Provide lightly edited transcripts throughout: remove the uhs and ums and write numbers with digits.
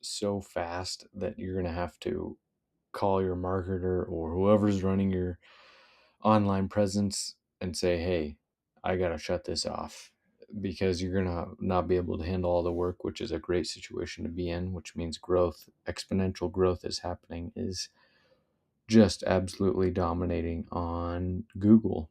so fast that you're going to have to call your marketer or whoever's running your online presence and say, hey, I got to shut this off because you're going to not be able to handle all the work, which is a great situation to be in, which means growth, exponential growth is happening, is just absolutely dominating on Google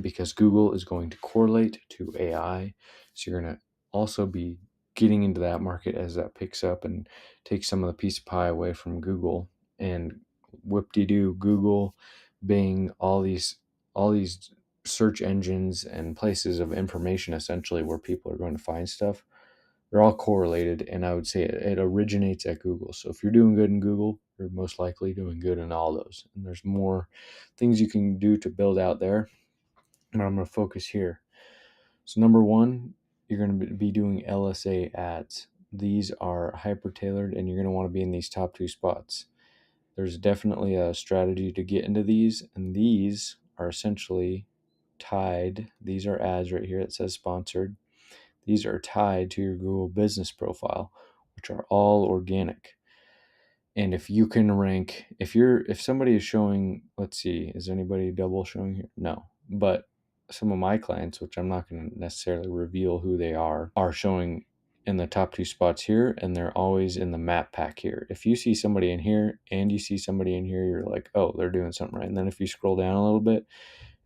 because Google is going to correlate to AI. So you're going to also be getting into that market as that picks up and takes some of the piece of pie away from Google. And whoop-de-doo, Google, Bing, all these search engines and places of information essentially where people are going to find stuff, they're all correlated, and I would say it originates at Google. So if you're doing good in Google, you're most likely doing good in all those. And there's more things you can do to build out there, but I'm going to focus here. So number one, you're going to be doing LSA ads. These are hyper tailored, and you're going to want to be in these top two spots. There's definitely a strategy to get into these, and these are essentially tied. These are ads right here. It says sponsored. These are tied to your Google business profile, which are all organic. And if you can rank, if somebody is showing, let's see, is anybody double showing here? No. But some of my clients, which I'm not going to necessarily reveal who they are showing in the top two spots here, and they're always in the map pack here. If you see somebody in here and you see somebody in here, you're like, oh, they're doing something right. And then if you scroll down a little bit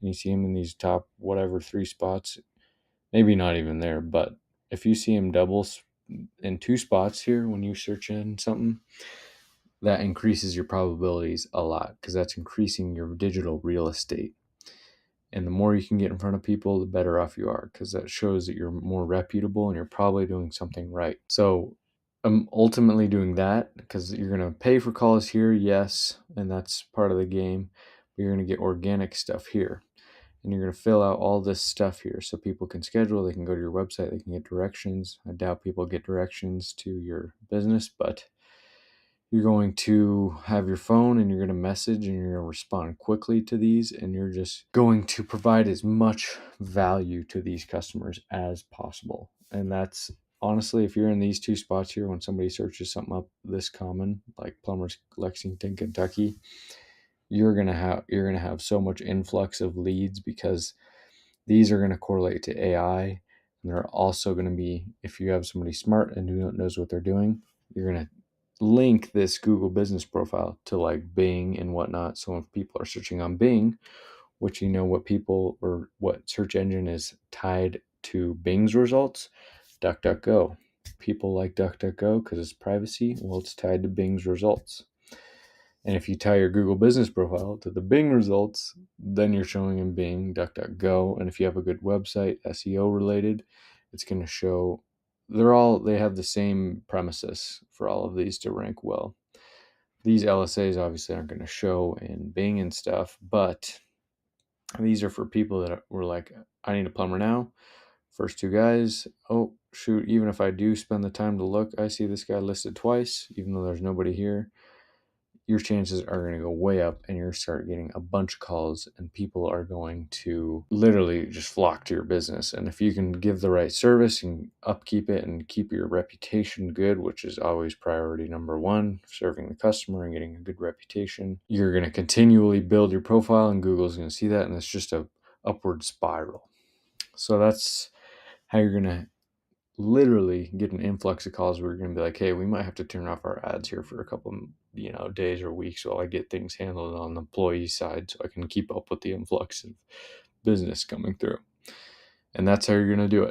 and you see them in these top whatever three spots, maybe not even there, but if you see them double in two spots here when you search in something, that increases your probabilities a lot because that's increasing your digital real estate. And the more you can get in front of people, the better off you are because that shows that you're more reputable and you're probably doing something right. So I'm ultimately doing that because you're going to pay for calls here, yes, and that's part of the game, but you're going to get organic stuff here. And you're going to fill out all this stuff here so people can schedule, they can go to your website, they can get directions. I doubt people get directions to your business, but you're going to have your phone and you're going to message and you're going to respond quickly to these, and you're just going to provide as much value to these customers as possible. And that's honestly, if you're in these two spots here, when somebody searches something up this common, like Plumbers Lexington, Kentucky, you're gonna have so much influx of leads because these are going to correlate to AI, and they're also going to be, if you have somebody smart and who knows what they're doing, you're going to link this Google business profile to like Bing and whatnot. So if people are searching on Bing, which what people or what search engine is tied to Bing's results, DuckDuckGo. People like DuckDuckGo because it's privacy. Well, it's tied to Bing's results. And if you tie your Google business profile to the Bing results, then you're showing in Bing, DuckDuckGo. And if you have a good website, SEO related, it's going to show they have the same premises for all of these to rank well. These LSAs obviously aren't going to show in Bing and stuff, but these are for people that were like, I need a plumber now. First two guys, oh, shoot, even if I do spend the time to look, I see this guy listed twice, even though there's nobody here. Your chances are going to go way up and you're start getting a bunch of calls, and people are going to literally just flock to your business. And if you can give the right service and upkeep it and keep your reputation good, which is always priority number one, serving the customer and getting a good reputation, you're going to continually build your profile and Google's going to see that, and it's just a upward spiral. So that's how you're going to literally get an influx of calls where you're going to be like, hey, we might have to turn off our ads here for a couple days or weeks while I get things handled on the employee side so I can keep up with the influx of business coming through. And that's how you're going to do it.